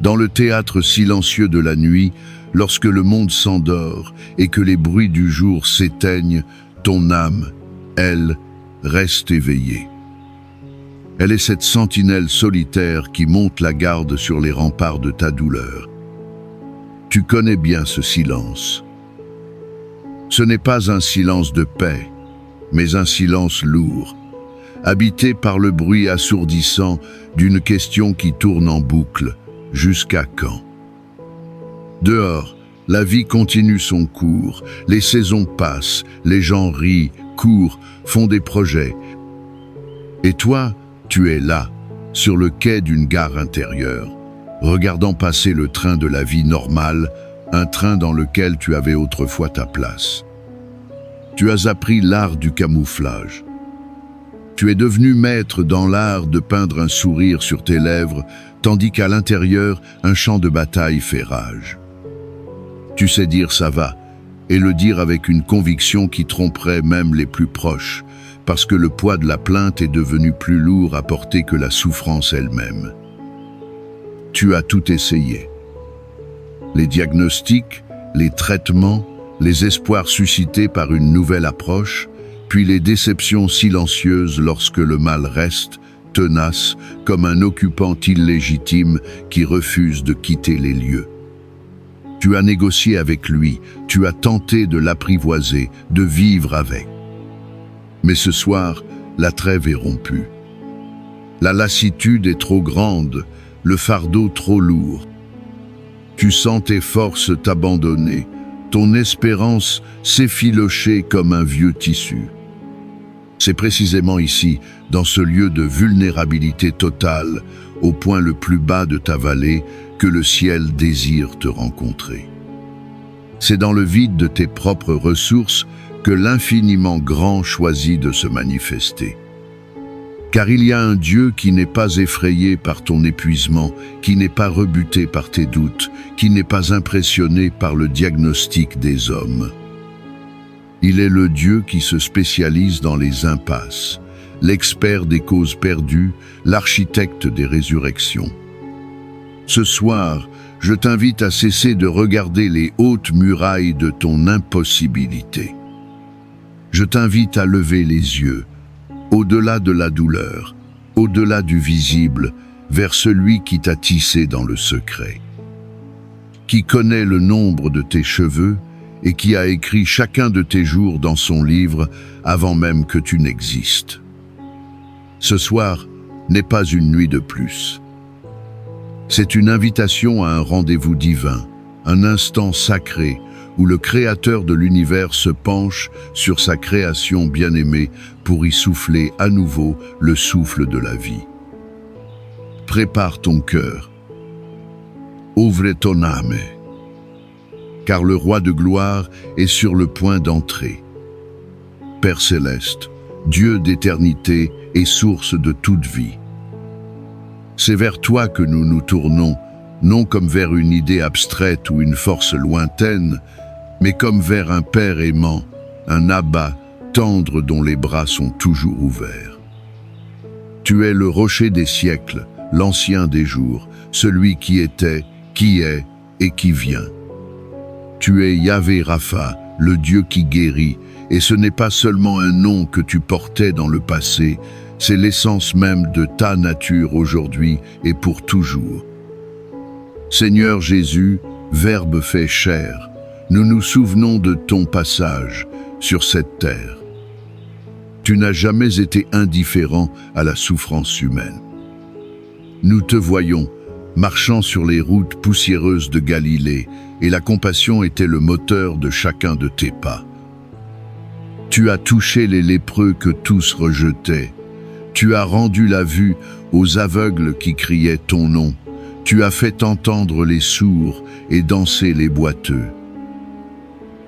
Dans le théâtre silencieux de la nuit, lorsque le monde s'endort et que les bruits du jour s'éteignent, ton âme, elle, reste éveillée. Elle est cette sentinelle solitaire qui monte la garde sur les remparts de ta douleur. Tu connais bien ce silence. Ce n'est pas un silence de paix, mais un silence lourd, habité par le bruit assourdissant d'une question qui tourne en boucle. Jusqu'à quand? Dehors, la vie continue son cours, les saisons passent, les gens rient, courent, font des projets. Et toi, tu es là, sur le quai d'une gare intérieure, regardant passer le train de la vie normale, un train dans lequel tu avais autrefois ta place. Tu as appris l'art du camouflage. Tu es devenu maître dans l'art de peindre un sourire sur tes lèvres, tandis qu'à l'intérieur, un champ de bataille fait rage. Tu sais dire ça va, et le dire avec une conviction qui tromperait même les plus proches, parce que le poids de la plainte est devenu plus lourd à porter que la souffrance elle-même. Tu as tout essayé. Les diagnostics, les traitements, les espoirs suscités par une nouvelle approche, puis les déceptions silencieuses lorsque le mal reste, tenace, comme un occupant illégitime qui refuse de quitter les lieux. Tu as négocié avec lui, tu as tenté de l'apprivoiser, de vivre avec. Mais ce soir, la trêve est rompue. La lassitude est trop grande, le fardeau trop lourd. Tu sens tes forces t'abandonner, ton espérance s'effilocher comme un vieux tissu. C'est précisément ici, dans ce lieu de vulnérabilité totale, au point le plus bas de ta vallée, que le ciel désire te rencontrer. C'est dans le vide de tes propres ressources que l'infiniment grand choisit de se manifester. Car il y a un Dieu qui n'est pas effrayé par ton épuisement, qui n'est pas rebuté par tes doutes, qui n'est pas impressionné par le diagnostic des hommes. Il est le Dieu qui se spécialise dans les impasses, l'expert des causes perdues, l'architecte des résurrections. Ce soir, je t'invite à cesser de regarder les hautes murailles de ton impossibilité. Je t'invite à lever les yeux, au-delà de la douleur, au-delà du visible, vers celui qui t'a tissé dans le secret, qui connaît le nombre de tes cheveux et qui a écrit chacun de tes jours dans son livre avant même que tu n'existes. Ce soir n'est pas une nuit de plus. C'est une invitation à un rendez-vous divin, un instant sacré où le Créateur de l'univers se penche sur sa création bien-aimée pour y souffler à nouveau le souffle de la vie. Prépare ton cœur. Ouvre ton âme, car le Roi de gloire est sur le point d'entrer. Père céleste, Dieu d'éternité et source de toute vie. C'est vers toi que nous nous tournons, non comme vers une idée abstraite ou une force lointaine, mais comme vers un Père aimant, un Abba tendre dont les bras sont toujours ouverts. Tu es le rocher des siècles, l'ancien des jours, celui qui était, qui est et qui vient. Tu es Yahvé Rapha, le Dieu qui guérit, et ce n'est pas seulement un nom que tu portais dans le passé, c'est l'essence même de ta nature aujourd'hui et pour toujours. Seigneur Jésus, Verbe fait chair, nous nous souvenons de ton passage sur cette terre. Tu n'as jamais été indifférent à la souffrance humaine. Nous te voyons, marchant sur les routes poussiéreuses de Galilée, et la compassion était le moteur de chacun de tes pas. Tu as touché les lépreux que tous rejetaient. Tu as rendu la vue aux aveugles qui criaient ton nom. Tu as fait entendre les sourds et danser les boiteux.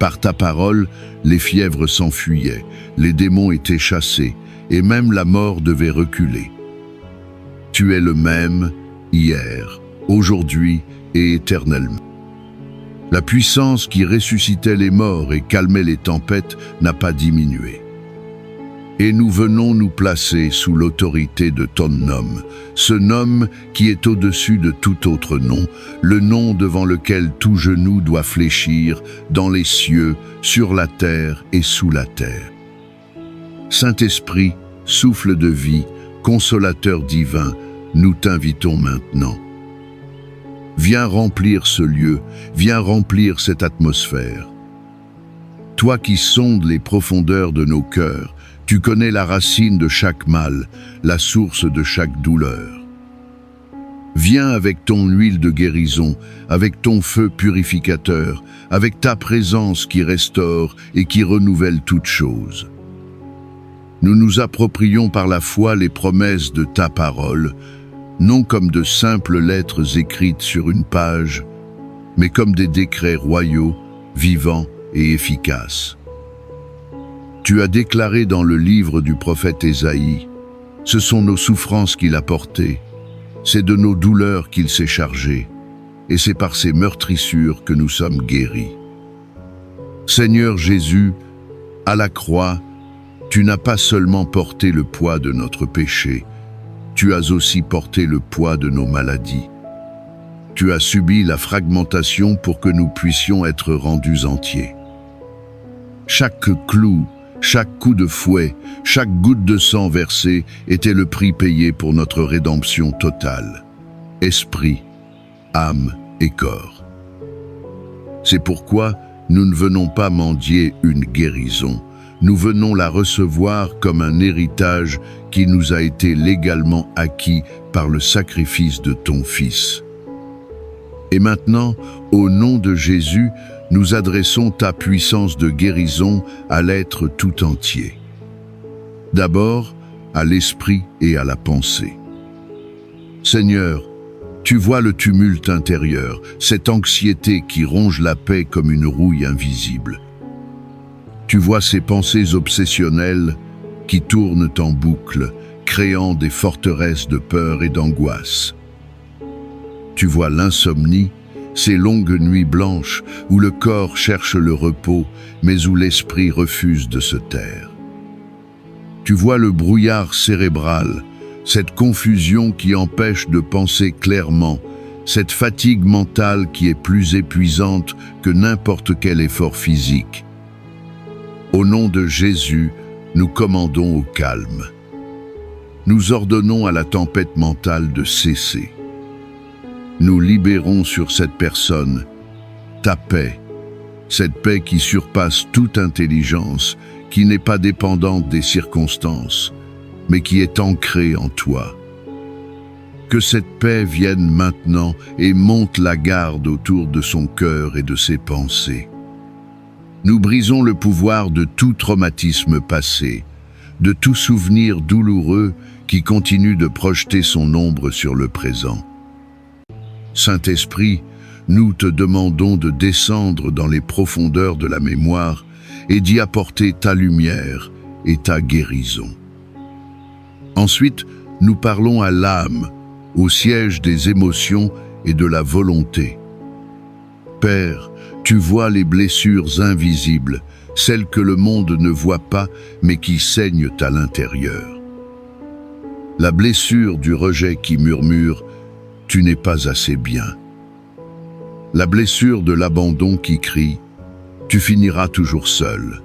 Par ta parole, les fièvres s'enfuyaient, les démons étaient chassés, et même la mort devait reculer. Tu es le même, hier, aujourd'hui et éternellement. La puissance qui ressuscitait les morts et calmait les tempêtes n'a pas diminué. et nous venons nous placer sous l'autorité de ton nom, ce nom qui est au-dessus de tout autre nom, le nom devant lequel tout genou doit fléchir, dans les cieux, sur la terre et sous la terre. Saint-Esprit, souffle de vie, consolateur divin, nous t'invitons maintenant. Viens remplir ce lieu, viens remplir cette atmosphère. Toi qui sondes les profondeurs de nos cœurs, tu connais la racine de chaque mal, la source de chaque douleur. Viens avec ton huile de guérison, avec ton feu purificateur, avec ta présence qui restaure et qui renouvelle toutes choses. Nous nous approprions par la foi les promesses de ta parole, non comme de simples lettres écrites sur une page, mais comme des décrets royaux, vivants et efficaces. Tu as déclaré dans le livre du prophète Ésaïe, « Ce sont nos souffrances qu'il a portées, c'est de nos douleurs qu'il s'est chargé, et c'est par ses meurtrissures que nous sommes guéris. » Seigneur Jésus, à la croix, tu n'as pas seulement porté le poids de notre péché, tu as aussi porté le poids de nos maladies. Tu as subi la fragmentation pour que nous puissions être rendus entiers. Chaque clou, chaque coup de fouet, chaque goutte de sang versée était le prix payé pour notre rédemption totale. Esprit, âme et corps. C'est pourquoi nous ne venons pas mendier une guérison. Nous venons la recevoir comme un héritage qui nous a été légalement acquis par le sacrifice de ton Fils. Et maintenant, au nom de Jésus, nous adressons ta puissance de guérison à l'être tout entier. D'abord, à l'esprit et à la pensée. Seigneur, tu vois le tumulte intérieur, cette anxiété qui ronge la paix comme une rouille invisible. Tu vois ces pensées obsessionnelles qui tournent en boucle, créant des forteresses de peur et d'angoisse. Tu vois l'insomnie, ces longues nuits blanches où le corps cherche le repos, mais où l'esprit refuse de se taire. Tu vois le brouillard cérébral, cette confusion qui empêche de penser clairement, cette fatigue mentale qui est plus épuisante que n'importe quel effort physique. Au nom de Jésus, nous commandons au calme. Nous ordonnons à la tempête mentale de cesser. Nous libérons sur cette personne ta paix, cette paix qui surpasse toute intelligence, qui n'est pas dépendante des circonstances, mais qui est ancrée en toi. Que cette paix vienne maintenant et monte la garde autour de son cœur et de ses pensées. Nous brisons le pouvoir de tout traumatisme passé, de tout souvenir douloureux qui continue de projeter son ombre sur le présent. Saint-Esprit, nous te demandons de descendre dans les profondeurs de la mémoire et d'y apporter ta lumière et ta guérison. Ensuite, nous parlons à l'âme, au siège des émotions et de la volonté. Père, tu vois les blessures invisibles, celles que le monde ne voit pas, mais qui saignent à l'intérieur. La blessure du rejet qui murmure « Tu n'es pas assez bien ». La blessure de l'abandon qui crie « Tu finiras toujours seul ».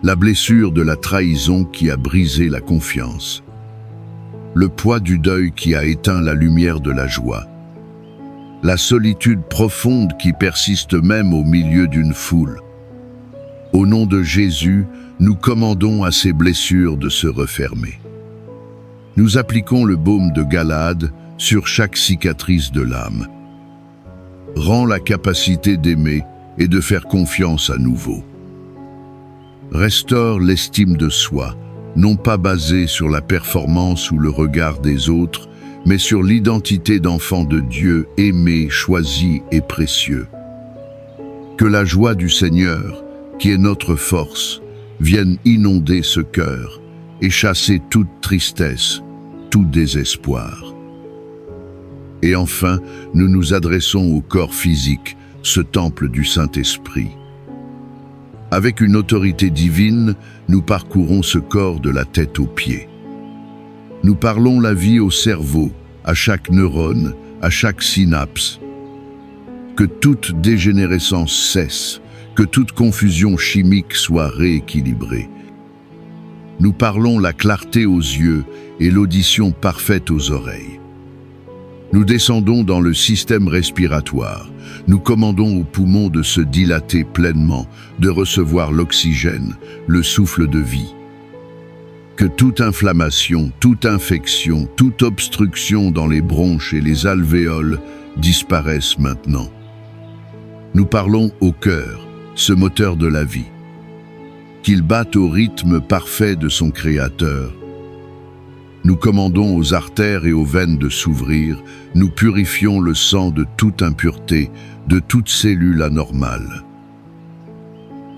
La blessure de la trahison qui a brisé la confiance. Le poids du deuil qui a éteint la lumière de la joie. La solitude profonde qui persiste même au milieu d'une foule. Au nom de Jésus, nous commandons à ces blessures de se refermer. Nous appliquons le baume de Galaad sur chaque cicatrice de l'âme. Rends la capacité d'aimer et de faire confiance à nouveau. Restaure l'estime de soi, non pas basée sur la performance ou le regard des autres, mais sur l'identité d'enfant de Dieu aimé, choisi et précieux. Que la joie du Seigneur, qui est notre force, vienne inonder ce cœur et chasser toute tristesse, tout désespoir. Et enfin, nous nous adressons au corps physique, ce temple du Saint-Esprit. Avec une autorité divine, nous parcourons ce corps de la tête aux pieds. Nous parlons la vie au cerveau, à chaque neurone, à chaque synapse. Que toute dégénérescence cesse, que toute confusion chimique soit rééquilibrée. Nous parlons la clarté aux yeux et l'audition parfaite aux oreilles. Nous descendons dans le système respiratoire. Nous commandons aux poumons de se dilater pleinement, de recevoir l'oxygène, le souffle de vie. Que toute inflammation, toute infection, toute obstruction dans les bronches et les alvéoles disparaissent maintenant. Nous parlons au cœur, ce moteur de la vie. Qu'il batte au rythme parfait de son Créateur. Nous commandons aux artères et aux veines de s'ouvrir, nous purifions le sang de toute impureté, de toute cellule anormale.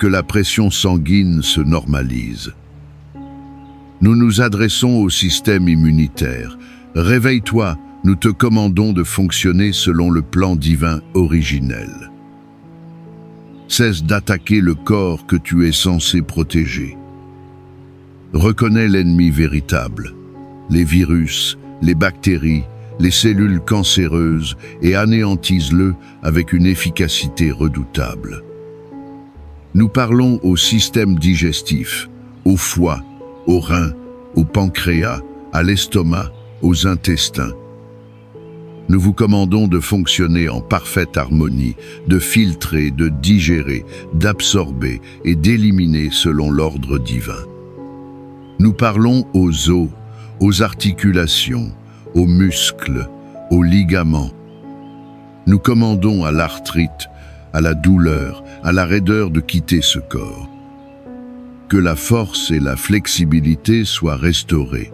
Que la pression sanguine se normalise. Nous nous adressons au système immunitaire. Réveille-toi, nous te commandons de fonctionner selon le plan divin originel. Cesse d'attaquer le corps que tu es censé protéger. Reconnais l'ennemi véritable, les virus, les bactéries, les cellules cancéreuses et anéantise-le avec une efficacité redoutable. Nous parlons au système digestif, au foie, aux reins, au pancréas, à l'estomac, aux intestins. Nous vous commandons de fonctionner en parfaite harmonie, de filtrer, de digérer, d'absorber et d'éliminer selon l'ordre divin. Nous parlons aux os, aux articulations, aux muscles, aux ligaments. Nous commandons à l'arthrite, à la douleur, à la raideur de quitter ce corps. Que la force et la flexibilité soient restaurées.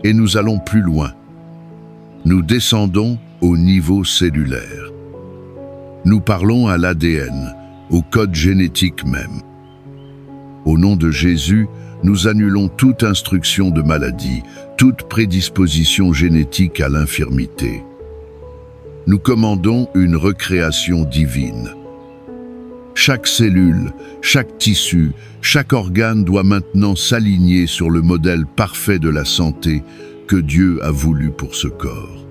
Et nous allons plus loin. Nous descendons au niveau cellulaire. Nous parlons à l'ADN, au code génétique même. Au nom de Jésus, nous annulons toute instruction de maladie, toute prédisposition génétique à l'infirmité. Nous commandons une recréation divine. Chaque cellule, chaque tissu, chaque organe doit maintenant s'aligner sur le modèle parfait de la santé que Dieu a voulu pour ce corps.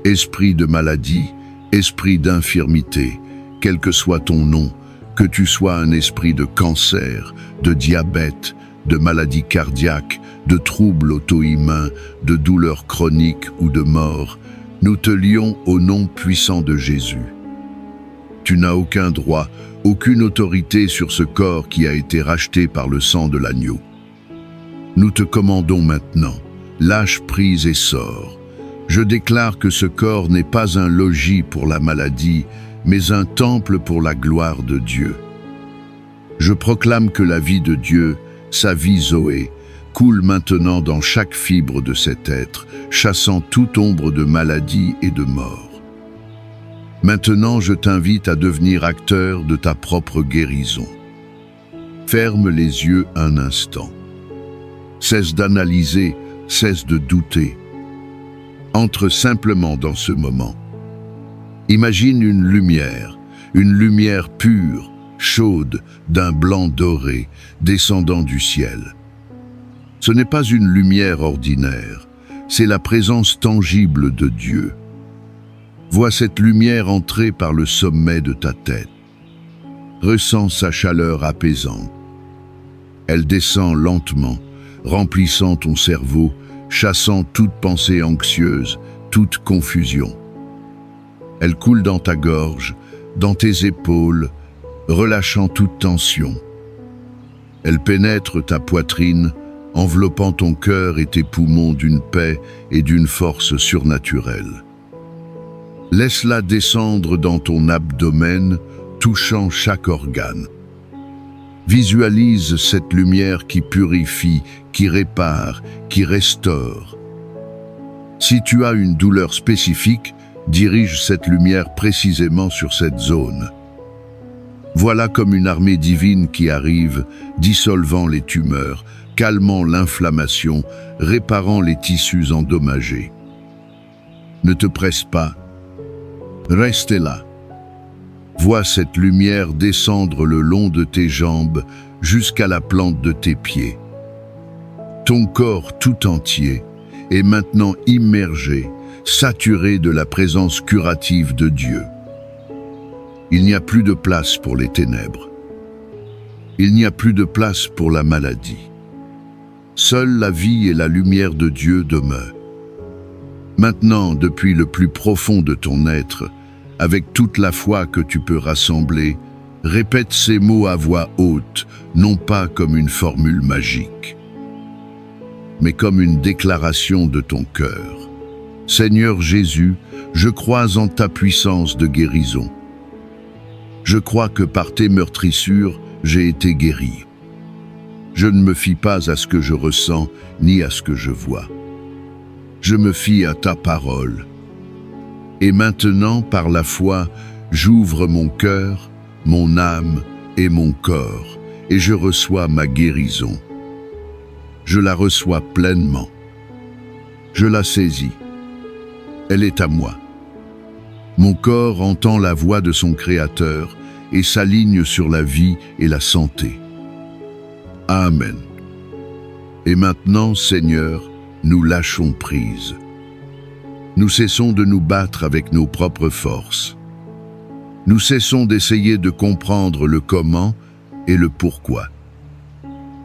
Esprit de maladie, esprit d'infirmité, quel que soit ton nom, que tu sois un esprit de cancer, de diabète, de maladie cardiaque, de troubles auto-immuns, de douleurs chroniques ou de mort, nous te lions au nom puissant de Jésus. Tu n'as aucun droit, aucune autorité sur ce corps qui a été racheté par le sang de l'agneau. Nous te commandons maintenant, lâche prise et sors. Je déclare que ce corps n'est pas un logis pour la maladie, mais un temple pour la gloire de Dieu. Je proclame que la vie de Dieu, sa vie Zoé, coule maintenant dans chaque fibre de cet être, chassant toute ombre de maladie et de mort. Maintenant, je t'invite à devenir acteur de ta propre guérison. Ferme les yeux un instant. Cesse d'analyser, cesse de douter. Entre simplement dans ce moment. Imagine une lumière pure, chaude, d'un blanc doré, descendant du ciel. Ce n'est pas une lumière ordinaire, c'est la présence tangible de Dieu. Vois cette lumière entrer par le sommet de ta tête. Ressens sa chaleur apaisante. Elle descend lentement, remplissant ton cerveau, chassant toute pensée anxieuse, toute confusion. Elle coule dans ta gorge, dans tes épaules, relâchant toute tension. Elle pénètre ta poitrine, enveloppant ton cœur et tes poumons d'une paix et d'une force surnaturelle. Laisse-la descendre dans ton abdomen, touchant chaque organe. Visualise cette lumière qui purifie, qui répare, qui restaure. Si tu as une douleur spécifique, dirige cette lumière précisément sur cette zone. Voilà comme une armée divine qui arrive, dissolvant les tumeurs, calmant l'inflammation, réparant les tissus endommagés. Ne te presse pas. Reste là. Vois cette lumière descendre le long de tes jambes jusqu'à la plante de tes pieds. Ton corps tout entier est maintenant immergé, saturé de la présence curative de Dieu. Il n'y a plus de place pour les ténèbres. Il n'y a plus de place pour la maladie. Seule la vie et la lumière de Dieu demeurent. Maintenant, depuis le plus profond de ton être, avec toute la foi que tu peux rassembler, répète ces mots à voix haute, non pas comme une formule magique, mais comme une déclaration de ton cœur. Seigneur Jésus, je crois en ta puissance de guérison. Je crois que par tes meurtrissures, j'ai été guéri. Je ne me fie pas à ce que je ressens, ni à ce que je vois. Je me fie à ta parole. Et maintenant, par la foi, j'ouvre mon cœur, mon âme et mon corps, et je reçois ma guérison. Je la reçois pleinement. Je la saisis. Elle est à moi. Mon corps entend la voix de son Créateur et s'aligne sur la vie et la santé. Amen. Et maintenant, Seigneur, nous lâchons prise. Nous cessons de nous battre avec nos propres forces. Nous cessons d'essayer de comprendre le comment et le pourquoi.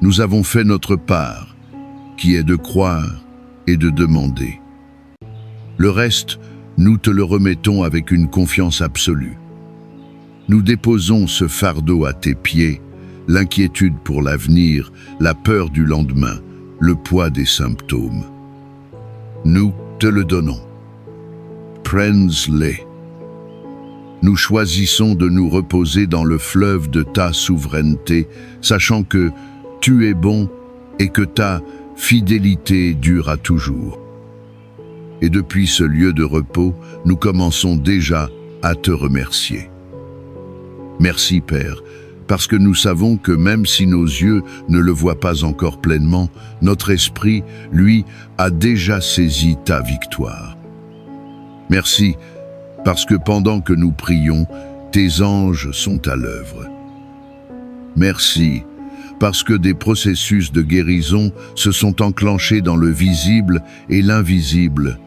Nous avons fait notre part, qui est de croire et de demander. Le reste, nous te le remettons avec une confiance absolue. Nous déposons ce fardeau à tes pieds, l'inquiétude pour l'avenir, la peur du lendemain, le poids des symptômes. Nous te le donnons. Prends-les. Nous choisissons de nous reposer dans le fleuve de ta souveraineté, sachant que tu es bon et que ta fidélité dure à toujours. Et depuis ce lieu de repos, nous commençons déjà à te remercier. Merci Père, parce que nous savons que même si nos yeux ne le voient pas encore pleinement, notre esprit, lui, a déjà saisi ta victoire. Merci, parce que pendant que nous prions, tes anges sont à l'œuvre. Merci, parce que des processus de guérison se sont enclenchés dans le visible et l'invisible.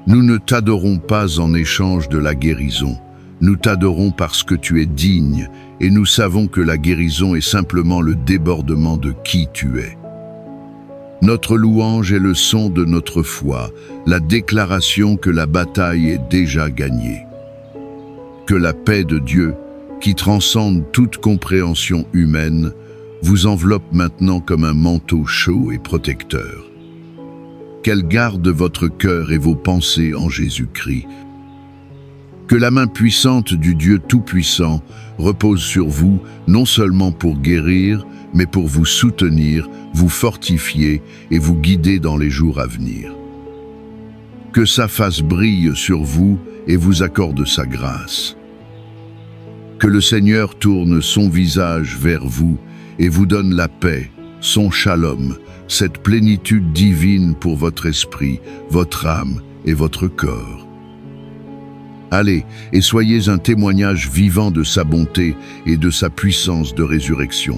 Nous ne t'adorons pas en échange de la guérison. Nous t'adorons parce que tu es digne et nous savons que la guérison est simplement le débordement de qui tu es. Notre louange est le son de notre foi, la déclaration que la bataille est déjà gagnée. Que la paix de Dieu, qui transcende toute compréhension humaine, vous enveloppe maintenant comme un manteau chaud et protecteur. Qu'elle garde votre cœur et vos pensées en Jésus-Christ. Que la main puissante du Dieu Tout-Puissant repose sur vous, non seulement pour guérir, mais pour vous soutenir, vous fortifier et vous guider dans les jours à venir. Que sa face brille sur vous et vous accorde sa grâce. Que le Seigneur tourne son visage vers vous et vous donne la paix, son shalom, cette plénitude divine pour votre esprit, votre âme et votre corps. Allez, et soyez un témoignage vivant de sa bonté et de sa puissance de résurrection.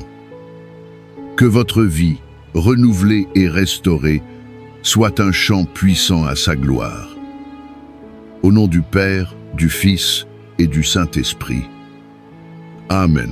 Que votre vie, renouvelée et restaurée, soit un chant puissant à sa gloire. Au nom du Père, du Fils et du Saint-Esprit. Amen.